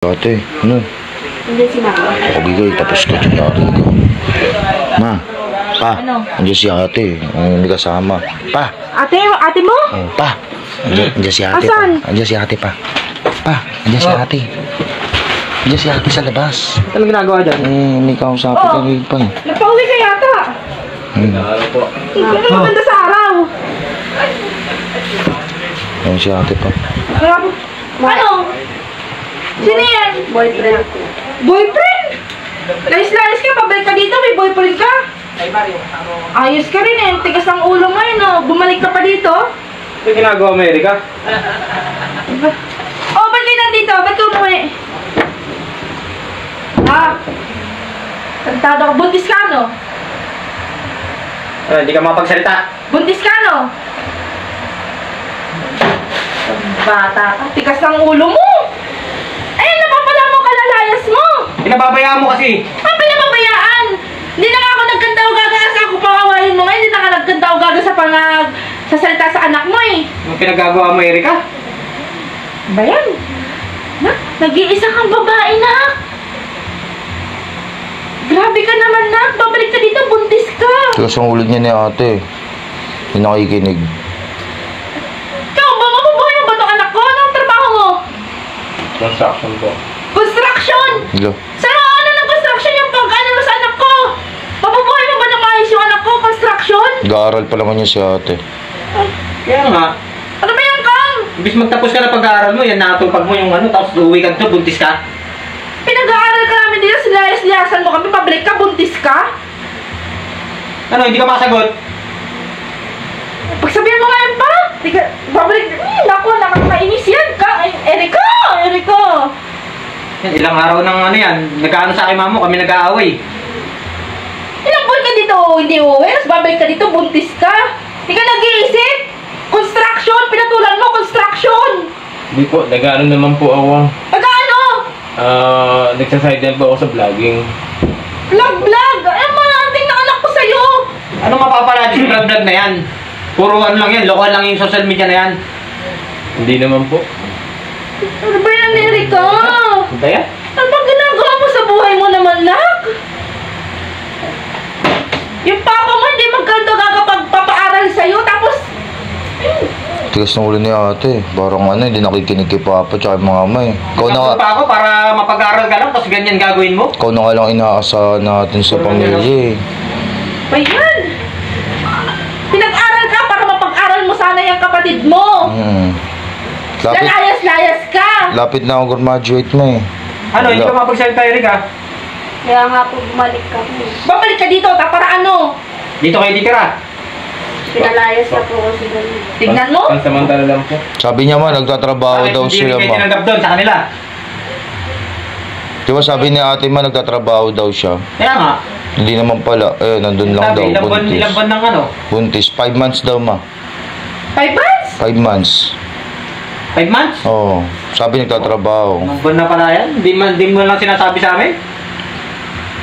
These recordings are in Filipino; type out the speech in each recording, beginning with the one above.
Ate, ano? Hindi si Mama. Pakabigay, tapos na dyan yari ko. Ma, pa, Ano? andyan si ate. Hindi kasama. Pa! Ate mo? Oh, pa! Andyan si ate. Asan? Pa. Andyan si ate pa. Pa, andyan si ate. Andyan si ate sa labas. Anong ginagawa dyan? May kausapin ka rin pa eh. Nagpauwi ka yata. Hindi maganda sa araw. Andyan si ate pa. Ano? Sino yan? Boyfriend. Boyfriend? Layas-layas ka, pabalik ka dito, may boyfriend ka? Ayos ka rin eh, tigas ang ulo mo yun oh. Bumalik ka pa dito? Ano ginagawa mo, Erika? Oh, ba't kayo nandito? Ba't ka umuwi? Tantado ka, buntis ka no? Hindi ka mapagsalita. Buntis ka no? Bata ka, tigas ang ulo mo! Ayun, napapala mo kalalayas mo! Pinababayaan mo kasi. Ang pinapabayaan! Hindi na nga ako nagkanta-ugaga sa ako pangawain mo ngayon. Hindi na nga nagkanta-ugaga sa salita sa anak mo eh. Anong pinagagawa mo, Erika? Ba yan? Nag-iisa kang babae na. Grabe ka naman na. Babalik ka dito, buntis ka. Tigas ang ulo niya ni ate. Hindi nakikinig. Ikaw ba, mabubuhay mo ba itong anak ko? Anong trabaho mo? Construction po. Construction! Hello? Saan ano ng construction yung pag-ano mo sa anak ko? Mabubuhay mo ba na maayos yung anak ko? Construction? Nag-aaral pa naman niya si ate. Kaya nga, Ano ba yan, Kang? ibig magtapos ka na pag-aaral mo, yan natupag mo yung tapos uwi ka dito, buntis ka. Pinag-aaral ka namin dito, silayas-liyasan mo kami, pabalik ka, buntis ka? Ano, hindi ka makasagot? Pagsabihan mo nga yan pa, babalik, naku, nakakainis yan, Kang, Erika! Yan, ilang araw ng yan, nag-aano sa akin mamo, kami nag-aaway. Ilang buwan ka dito, hindi uwi, tapos babalik ka dito, buntis ka? Hindi ka nag-iisip? Construction, pinatulan mo, construction! Hindi po, nag-ano naman po ako. Pag-ano? Nagsaside po ako sa vlogging. Vlog! Ay, maanting na anak ko sa'yo! Ano mapapala sa vlog na yan? Puro ano lang yan, lokal lang yung social media na yan. Hindi naman po. Ano ba yan, Erika? Ano yan? Ano ba ginagawa mo sa buhay mo naman, Nak? Yung papa mo hindi magkanto kakapagpapaaral sa'yo, tapos... Tigas ng ulo ni ate. Parang hindi nakikinig kay papa tsaka yung mga ama eh. Ikaw na Tapos pa ako para mapag-aaral ka lang, tapos ganyan gagawin mo? Ikaw na nga lang inaasahan natin sa pamilya eh. Ba yan? Pinag-aral ka para mapag-aral mo sana yung kapatid mo. Lapit, Lalayas-layas ka. lapit na ako graduate na eh. Ano, hindi ka mapagsalita, Erika? Kaya nga po bumalik kami. Babalik ka dito, para ano? Dito kayo titira. Pinalayas na po kasi ganun. Tignan mo. Pansamantala lang po. Sabi niya ma, nagtatrabaho daw sila Hindi ma. kayo tinanggap doon sa kanila. Di ba sabi ni ate ma, nagtatrabaho daw siya. Kaya nga. Hindi naman pala, nandun lang daw, Ilang buntis. buwan ng ano? Buntis, 5 months daw ma. 5 months? 5 months. 5 months? Oo, sabi nagtatrabaho. Ilang buwan na pala yan? Hindi mo lang sinasabi sa amin?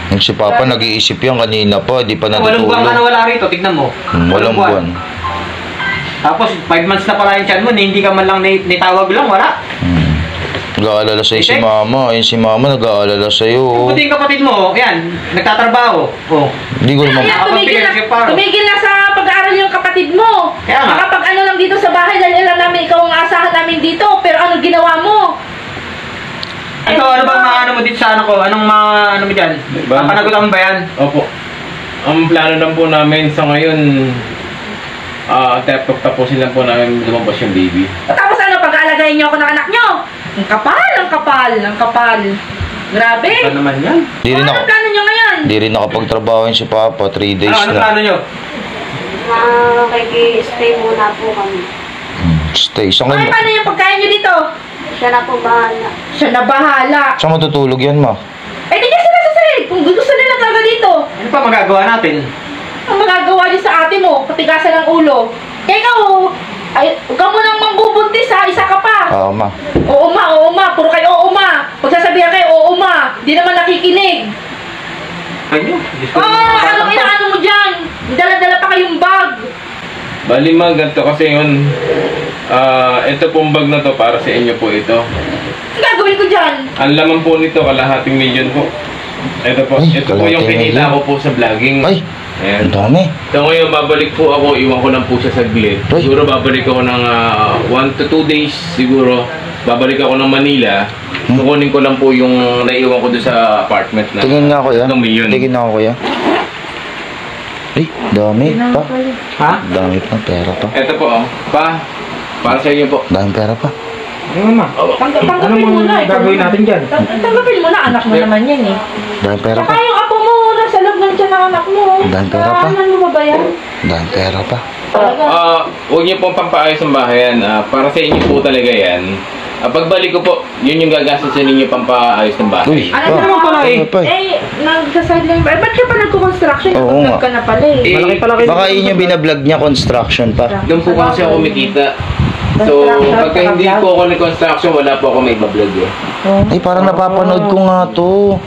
Yung si Papa nag-iisip yan kanina pa, di pa Walang buwan ka na natutulog. wala rito, tignan mo. Walang buwan. Tapos 5 months na pala yung tiyan mo, hindi ka man lang nitawag lang, wala. Nag-aalala sa'yo si Mama. Ayun si Mama nag-aalala sa'yo. Buti yung kapatid mo, yan, nagtatrabaho. Oh. Hindi ko naman. Kaya tumigil na sa pag-aaral yung kapatid mo. Kaya nga. Nakapag-ano lang dito sa bahay, dahil alam namin ikaw ang asahan namin dito. Pero ano ginawa mo? Ikaw, ano bang ano mo dito sa anak ko? Anong ano mo dyan? Papanagutan mo ba yan? Opo. Ang plano lang po namin sa ngayon, tapusin lang po namin lumabas yung baby. Tapos ano, pag-aalagayin niyo ako ng anak niyo? Ang kapal. Grabe. Ano naman yan? Di rin Ano ako. ang plano niyo ngayon? Di rin nakapagtrabaho yun si Papa. 3 days Ano plano lang. nyo? Nakiki-stay muna po kami. Stay. Saan Ay, kayo? paano yung pagkain niyo dito? Siya na po bahala. Siya na bahala. Saan matutulog yan ma? Eh, tignan sila sa sahig. Kung gusto nila talaga dito. Ano pa magagawa natin? Ang magagawa niyo sa ate mo, patigasan ng ulo. Eh, ikaw, huwag ka mo nang mambubuntis ha, isa ka pa. Oo ma. Oo ma, puro kayo oo ma. Pagsasabihan kayo oo ma, di naman nakikinig. Kanyo? Diyos ko, Anong inaano mo dyan? Dala-dala pa kayong bag. Bali ma, ganito kasi yun. Ito pong bag na to para sa inyo po ito. Ang gagawin ko dyan? Ang laman po nito, kalahating milyon po. Ito po, Ay, ito po yung kalahating kinita milyon. ko po sa vlogging. Ay, Ayan. ang dami. So ngayon, babalik po ako, iwan ko lang po siya saglit. Ay. Siguro babalik ako ng 1 to 2 days siguro. Babalik ako ng Manila. Kukunin ko lang po yung naiwan ko doon sa apartment na. Tingin nga kuya. 3 milyon. Tingin nga kuya. Ay, dami pa. Ha? Dami pa, pera pa. Ito po, para sa inyo po. Dami pera pa. Ano ma? Tanggapin mo na. gagawin natin dyan? Tanggapin mo na, anak mo naman yan eh. Dami pera Saka pa. yung apo mo, nasa loob ng tiyan ng anak mo. Dahil pera pa. Kaanan mo ba ba yan? Dami pera pa. Talaga. Huwag niyo pong pampaayos ng bahayan. Para sa inyo po talaga yan. Pagbalik ko po, yun yung gagastusin ninyo pampaayos ng Uy, bahay. Ano pa. naman pala Dami pa eh. Eh, nagsasadling ba? Ba't ka pa nagko-construction? Oo Nag-vlog nga. ka na pala eh. Malaki-palaki. Baka yun yung binablog niya, construction pa. Doon po kasi ako kumikita. So, pagka hindi po ako nag-construction, wala po ako may bablog eh. Ay, parang napapanood ko nga to.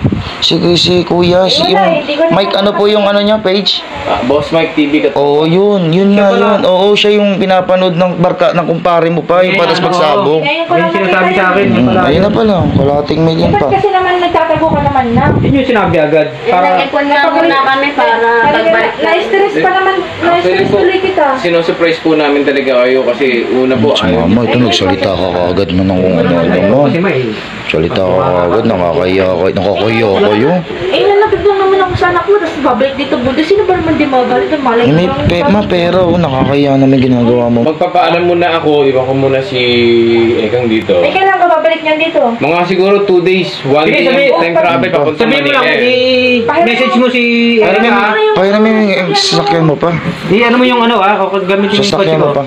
Si kuya, si Wala, yung hindi ko na- Mike, ano po yung ano niya, page? Boss Mike TV ka. Oo, yun nga yun. Oo, siya yung pinapanood ng barka, ng kumpare mo pa, yung Eh, patas ano, pagsabog. Ngayon ko Yung lang sinasabi nakita sa akin, yun. yung pala. Ayun na pala, kalating million Ba't pa. kasi naman nagtatago ka naman na? Yun yung sinabi agad. Para Nag-ipon na muna kami para pagbalik Na-stress pa naman. Na-stress tuloy kita. Sinusurprise po namin talaga kayo kasi una po Si mama, ito nagsalita ka kaagad mo ng kung ano-ano mo. kasi may. Salita ka kaagad, nakakaya kayo. Eh, nalapit lang naman ako sa anak mo, tapos babalik dito buti. Sino ba naman di mabalik? Malay Eh, may mo lang. pera, oh, nakakaya naman ginagawa mo. Magpapaalam muna ako, iwan ko muna si Ekang dito. Eh, kailan ka babalik niyan dito? Mga siguro 2 days, 1 Sige, day sabi- time travel papunta Sabihin mo lang, Manila. i-message mo si Erika. Pahiram mo yung sasakyan mo pa. Ano mo yung ano gamitin mo yung Sasakyan kotse mo mo. pa.